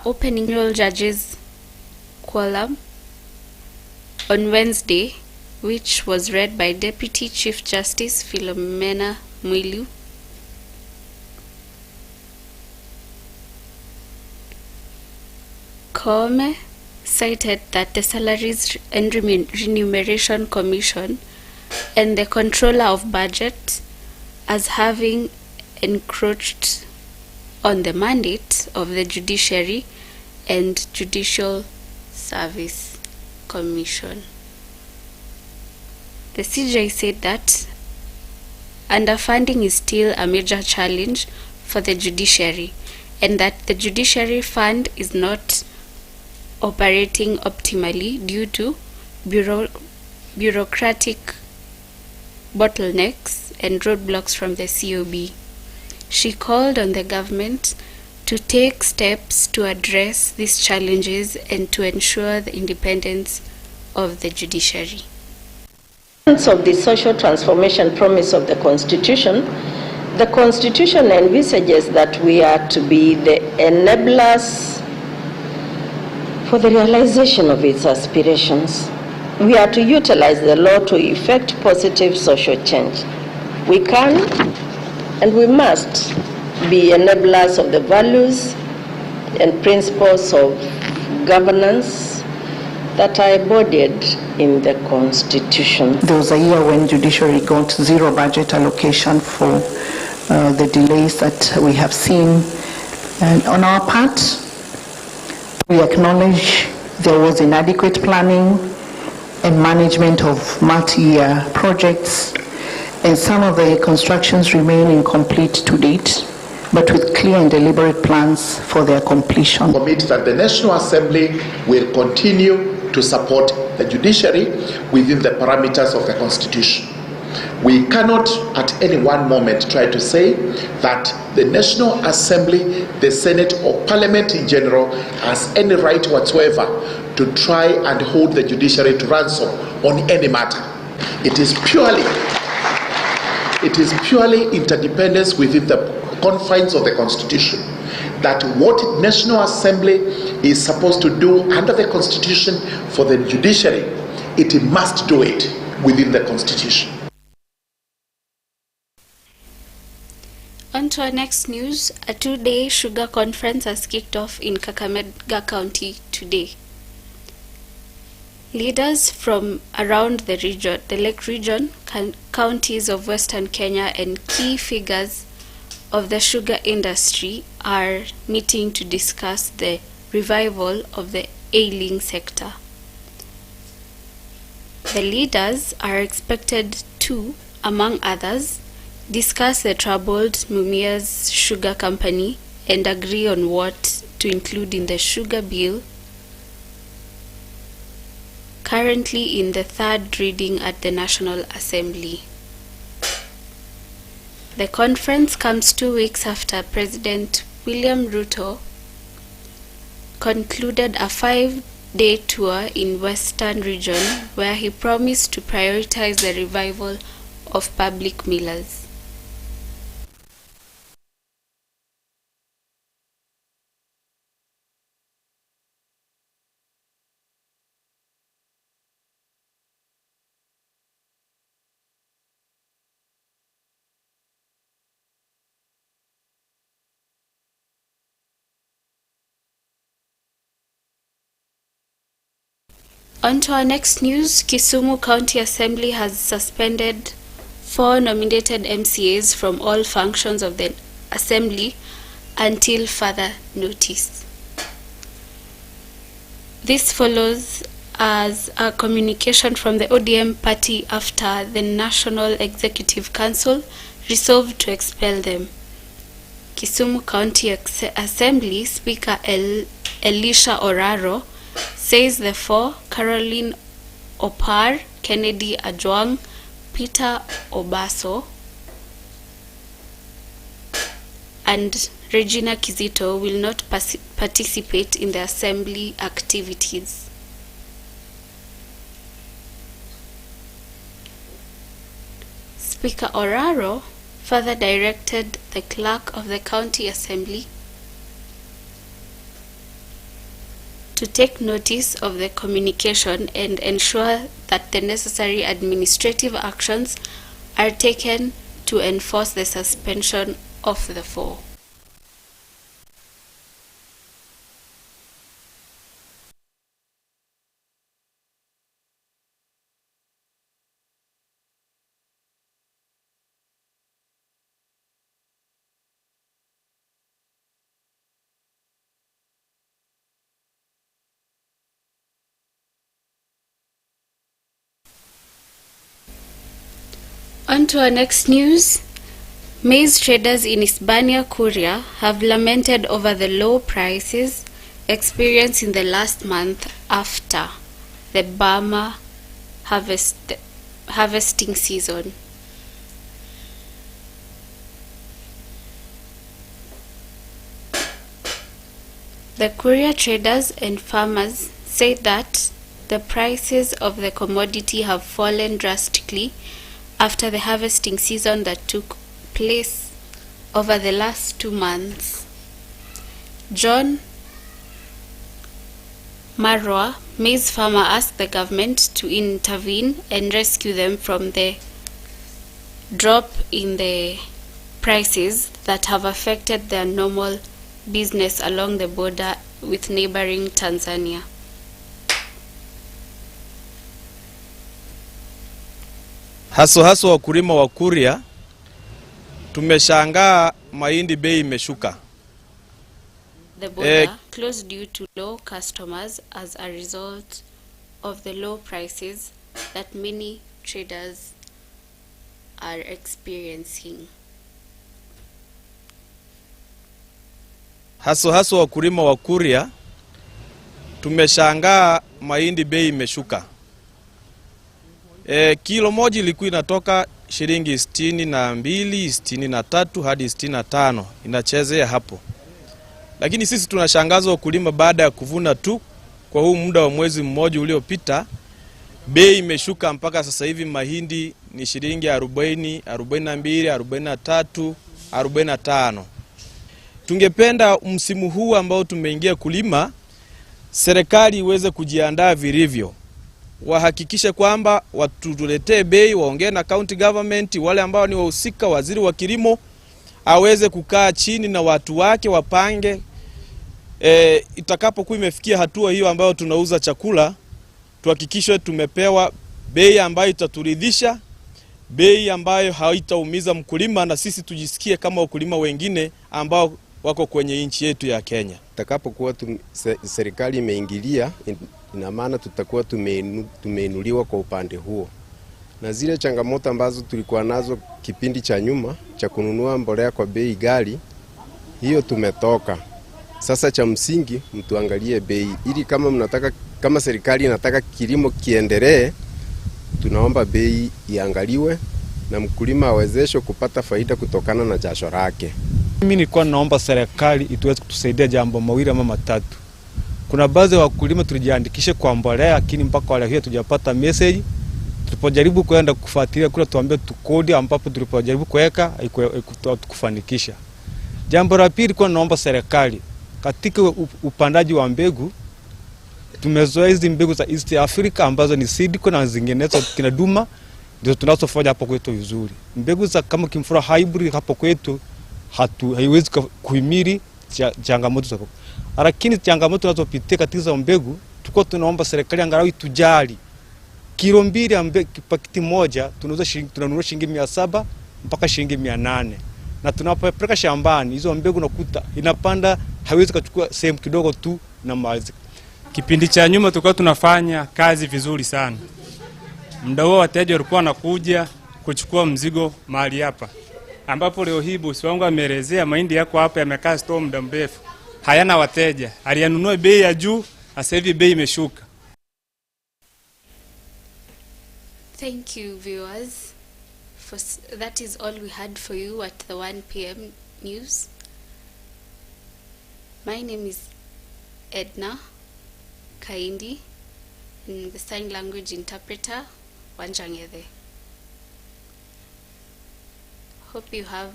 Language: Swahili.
opening annual judges quorum on Wednesday, which was read by Deputy Chief Justice Philomena Mwilu. Koome cited that the Salaries and Remuneration Commission and the Controller of Budget as having encroached on the mandate of the Judiciary and Judicial Service Commission. The CJ said that underfunding is still a major challenge for the judiciary and that the Judiciary Fund is not operating optimally due to bureaucratic bottlenecks and roadblocks from the COB. She called on the government to take steps to address these challenges and to ensure the independence of the judiciary. Of the social transformation promise of the Constitution envisages that we are to be the enablers for the realization of its aspirations. We are to utilize the law to effect positive social change. We can and we must be enablers of the values and principles of governance that are embodied in the Constitution. There was a year when judiciary got zero budget allocation for the delays that we have seen. And on our part, we acknowledge there was inadequate planning and management of multi-year projects, and some of the constructions remain incomplete to date, but with clear and deliberate plans for their completion. Commit that the National Assembly will continue to support the judiciary within the parameters of the Constitution. We cannot at any one moment try to say that the National Assembly, the Senate or Parliament in general has any right whatsoever to try and hold the judiciary to ransom on any matter. It is purely interdependence within the confines of the Constitution, that what National Assembly is supposed to do under the Constitution for the judiciary, it must do it within the Constitution. On to our next news. A 2-day sugar conference has kicked off in Kakamega County today. Leaders from around the region, the Lake region, counties of Western Kenya, and key figures of the sugar industry are meeting to discuss the revival of the ailing sector. The leaders are expected to, among others, discuss the troubled Mumias Sugar Company and agree on what to include in the sugar bill currently in the third reading at the National Assembly. The conference comes 2 weeks after President William Ruto concluded a 5-day tour in Western region where he promised to prioritize the revival of public millers. On to our next news. Kisumu County Assembly has suspended 4 nominated MCAs from all functions of the Assembly until further notice. This follows as a communication from the ODM party after the National Executive Council resolved to expel them. Kisumu County Assembly Speaker Elisha Oraro says the 4, Caroline Opar, Kennedy Ajwang, Peter Obaso, and Regina Kizito will not participate in the Assembly activities. Speaker Oraro further directed the clerk of the County Assembly to take notice of the communication and ensure that the necessary administrative actions are taken to enforce the suspension of the four. On to our next news. Maize traders in Hispania, Kuria have lamented over the low prices experienced in the last month after the Bama harvesting season. The Kuria traders and farmers say that the prices of the commodity have fallen drastically after the harvesting season that took place over the last 2 months. John Marwa, maize farmer, asked the government to intervene and rescue them from the drop in the prices that have affected their normal business along the border with neighboring Tanzania. Haso wakulima wa Kuria tumeshangaa mahindi bei imeshuka. The border closed due to low customers as a result of the low prices that many traders are experiencing. Haso wakulima wa Kuria tumeshangaa mahindi bei imeshuka. Kilo moja ilikuwa inatoka shilingi 62, 63 hadi 65, inachezea hapo. Lakini sisi tunashangazwa wakulima baada ya kuvuna tu kwa huu muda wa mwezi mmoja uliopita, bei imeshuka mpaka sasa hivi mahindi ni shilingi 40, 42, 43, 45. Tungependa msimu huu ambao tumeingia kulima, serikali iweze kujiandaa vilivyo. Wahakikishe kwamba watuletee bei, waongee na county government, wale ambao ni wahusika, waziri wa kilimo aweze kukaa chini na watu wake wapange. Itakapokuwa imefikia hatua hiyo ambayo tunauza chakula, tuhakikishe tumepewa bei ambayo itaturidhisha, bei ambayo haitaumiza mkulima, na sisi tujisikie kama wakulima wengine ambao wako kwenye nchi yetu ya Kenya. Itakapokuwa serikali imeingilia, ina maana tutakuwa tumeinuliwa kwa upande huo. Na zile changamoto ambazo tulikuwa nazo kipindi cha nyuma cha kununua mbolea kwa bei ghali, hiyo tumetoka. Sasa cha msingi mtuangalie bei, ili kama serikali inataka kilimo kiendelee, tunaomba bei iangaliwe na mkulima awezeshwe kupata faida kutokana na jasho lake. Mimi nilikuwa naomba serikali ituweze kutusaidia jambo mawili ama matatu. Kuna baadhi ya wakulima tulijiandikisha kwa mbolea, lakini mpaka wale hiyo tujapata message. Tulipojaribu kwenda kufuatilia kule tuambie tukodi, ambapo tulipojaribu kuweka haikufanikisha. Jambo la pili, kwa naomba serikali katika upandaji wa mbegu, tumezoea hizi mbegu za East Africa ambazo ni Seedco na zinginezo kina Duma, ndio tunazofanya hapo kwetu vizuri. Mbegu za kama kimfura hybrid hapo kwetu haiwezi kuhimili changamoto zako. Lakini changamoto tunazopitia katika mbegu, tuko tunaomba serikali angalau itujali. Kilo 2 ya pakiti moja tunanunua shilingi 700 mpaka shilingi 800. Na tunapopeleka shambani hizo mbegu nakuta inapanda, haiwezi kuchukua sehemu kidogo tu na maliza. Kipindi cha nyuma tulikuwa tunafanya kazi vizuri sana. Muda huo wateja walikuwa wanakuja kuchukua mzigo mahali hapa, ambapo leo hii bosi wangu ameelezea mahindi yako hapa yamekaa store muda mrefu, hayana wateja. Aliyanunua bei ya juu, sasa hivi bei imeshuka. Thank you, viewers. That is all we had for you at the 1 p.m. news. My name is Edna Kaindi, and the sign language interpreter Wanjangede. Hope you have